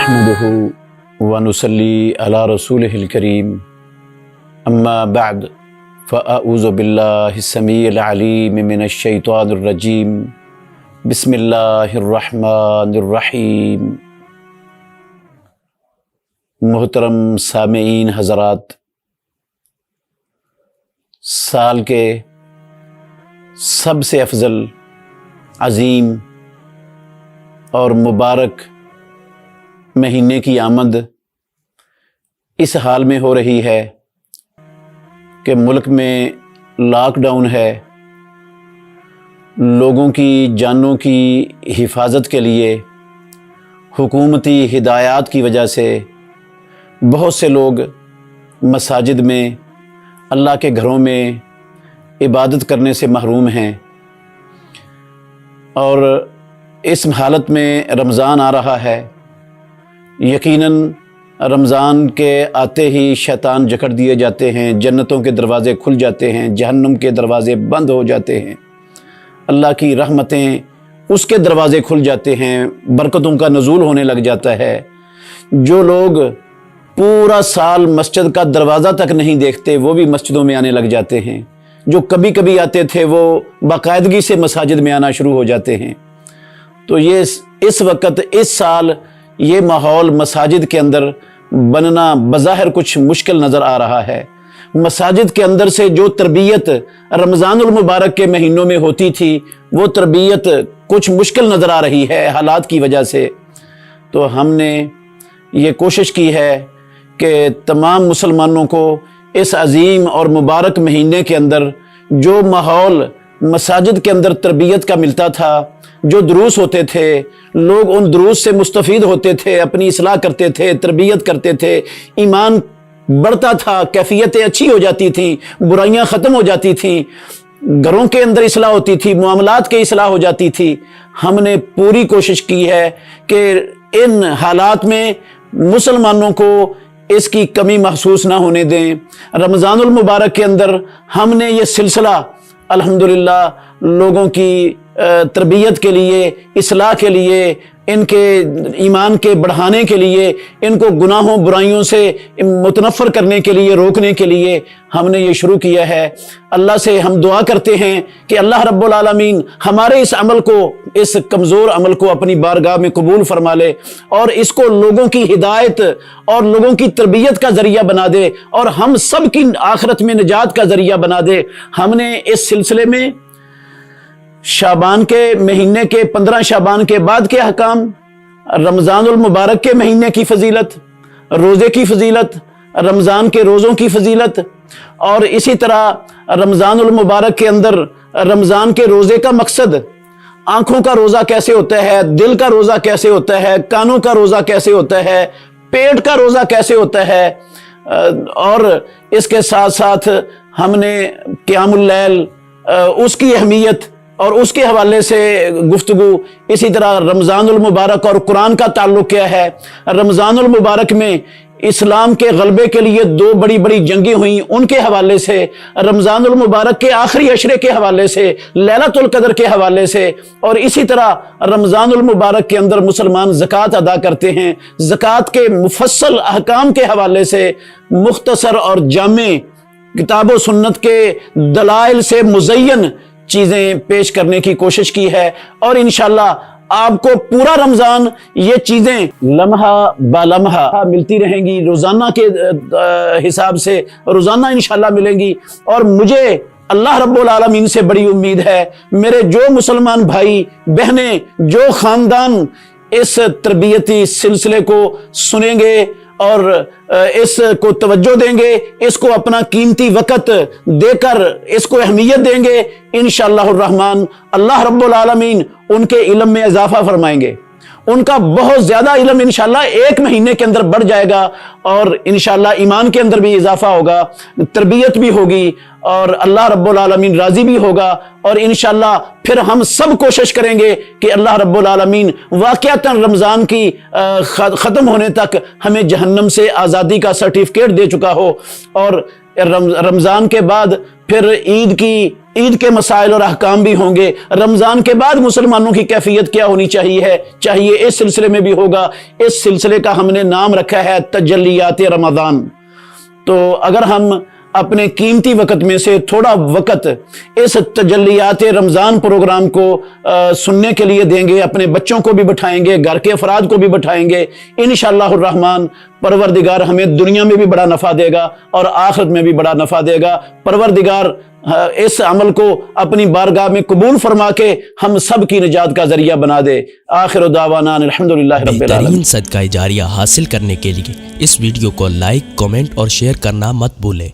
नहमदुहु व नुसल्ली अला रसूलिहिल करीम अम्मा बअद फ़अऊज़ु बिल्लाहिस समीइल अलीम मिनश शैतानिर रजीम बिस्मिल्लाहिर रहमानिर रहीम। मोहतरम सामीईन हज़रात, साल के सबसे अफजल, अजीम और मुबारक महीने की आमद इस हाल में हो रही है कि मुल्क में लॉकडाउन है। लोगों की जानों की हिफाजत के लिए हुकूमती हिदायत की वजह से बहुत से लोग मसाजिद में, अल्लाह के घरों में इबादत करने से महरूम हैं। और इस हालत में रमज़ान आ रहा है। यकीनन रमज़ान के आते ही शैतान जकड़ दिए जाते हैं, जन्नतों के दरवाज़े खुल जाते हैं, जहन्नम के दरवाज़े बंद हो जाते हैं, अल्लाह की रहमतें उसके दरवाज़े खुल जाते हैं, बरकतों का नज़ूल होने लग जाता है। जो लोग पूरा साल मस्जिद का दरवाज़ा तक नहीं देखते वो भी मस्जिदों में आने लग जाते हैं। जो कभी कभी आते थे वो बाकायदगी से मसाजिद में आना शुरू हो जाते हैं। तो ये इस वक्त, इस साल ये माहौल मसाजिद के अंदर बनना बज़ाहिर कुछ मुश्किल नज़र आ रहा है। मसाजिद के अंदर से जो तरबियत रमज़ानुल मुबारक के महीनों में होती थी वो तरबियत कुछ मुश्किल नज़र आ रही है हालात की वजह से। तो हमने ये कोशिश की है कि तमाम मुसलमानों को इस अजीम और मुबारक महीने के अंदर जो माहौल मसाजिद के अंदर तरबियत का मिलता था, जो दुरूस होते थे, लोग उन दुरूस से मुस्तफ़ीद होते थे, अपनी इस्लाह करते थे, तरबियत करते थे, ईमान बढ़ता था, कैफियतें अच्छी हो जाती थी, बुराइयां ख़त्म हो जाती थी, घरों के अंदर इस्लाह होती थी, मामलात के इस्लाह हो जाती थी। हमने पूरी कोशिश की है कि इन हालात में मुसलमानों को इसकी कमी महसूस ना होने दें। रमज़ानुल मुबारक के अंदर हमने ये सिलसिला अल्हम्दुलिल्लाह लोगों की तरबियत के लिए, इस्लाह के लिए, इनके ईमान के बढ़ाने के लिए, इनको गुनाहों बुराइयों से मुतनफ़र करने के लिए, रोकने के लिए हमने ये शुरू किया है। अल्लाह से हम दुआ करते हैं कि अल्लाह रब्बुल आलमीन हमारे इस अमल को, इस कमज़ोर अमल को अपनी बारगाह में कबूल फरमा ले और इसको लोगों की हिदायत और लोगों की तरबियत का ज़रिया बना दे और हम सब की आखिरत में निजात का ज़रिया बना दे। हमने इस सिलसिले में शाबान के महीने के 15 शाबान के बाद के अहकाम, रमज़ानुल मुबारक के महीने की फजीलत, रोज़े की फजीलत, रमज़ान के रोज़ों की फजीलत और इसी तरह रमज़ानुल मुबारक के अंदर रमज़ान के रोज़े का मकसद, आँखों का रोज़ा कैसे होता है, दिल का रोज़ा कैसे होता है, कानों का रोज़ा कैसे होता है, पेट का रोज़ा कैसे होता है। और इसके साथ साथ हमने क़ियामुल लैल, उसकी अहमियत और उसके हवाले से गुफ्तगू, इसी तरह रमज़ानुल मुबारक और कुरान का ताल्लुक़ क्या है। रमज़ानुल मुबारक में इस्लाम के गलबे के लिए 2 बड़ी बड़ी जंगें हुई, उनके हवाले से, रमज़ानुल मुबारक के आखिरी अशरे के हवाले से, लैलतुल क़द्र के हवाले से, और इसी तरह रमज़ानुल मुबारक के अंदर मुसलमान ज़कात अदा करते हैं, ज़कात के मुफस्सल अहकाम के हवाले से मुख्तसर और जामे किताब व सुन्नत के दलाइल से मुज़य्यन चीज़ें पेश करने की कोशिश की है। और इंशाअल्लाह आपको पूरा रमज़ान ये चीज़ें लम्हा ब लम्हा मिलती रहेंगी, रोज़ाना के हिसाब से रोज़ाना इंशाअल्लाह मिलेंगी। और मुझे अल्लाह रब्बुल आलमीन से बड़ी उम्मीद है, मेरे जो मुसलमान भाई बहनें, जो ख़ानदान इस तरबियती सिलसिले को सुनेंगे और इसको तवज्जो देंगे, इसको अपना कीमती वक़्त देकर इसको अहमियत देंगे, इंशाअल्लाहुर रहमान अल्लाह रब्बुल आलमीन उनके इल्म में इजाफा फरमाएंगे। उनका बहुत ज़्यादा इल्म इंशाअल्लाह 1 महीने के अंदर बढ़ जाएगा और इंशाअल्लाह ईमान के अंदर भी इजाफा होगा, तरबियत भी होगी और अल्लाह रब्बुल आलमीन राज़ी भी होगा। और इंशाअल्लाह फिर हम सब कोशिश करेंगे कि अल्लाह रब्बुल आलमीन वाक़अतन रमज़ान की ख़त्म होने तक हमें जहन्नम से आज़ादी का सर्टिफिकेट दे चुका हो और رمضان کے بعد پھر عید کے مسائل اور احکام بھی ہوں گے. رمضان کے بعد مسلمانوں کی کیفیت کیا ہونی چاہیے اس سلسلے میں بھی ہوگا. اس سلسلے کا ہم نے نام رکھا ہے تجلیات رمضان. تو اگر ہم اپنے قیمتی وقت میں سے تھوڑا وقت اس تجلیات رمضان پروگرام کو سننے کے لیے دیں گے، اپنے بچوں کو بھی بٹھائیں گے، گھر کے افراد کو بھی بٹھائیں گے، انشاءاللہ الرحمن پروردگار ہمیں دنیا میں بھی بڑا نفع دے گا اور آخرت میں بھی بڑا نفع دے گا. پروردگار اس عمل کو اپنی بارگاہ میں قبول فرما کے ہم سب کی نجات کا ذریعہ بنا دے. آخر دعوانا الحمدللہ رب العالمین. بہترین صدقہ جاریہ حاصل کرنے کے لیے اس ویڈیو کو لائک، کمنٹ اور شیئر کرنا مت بھولیں.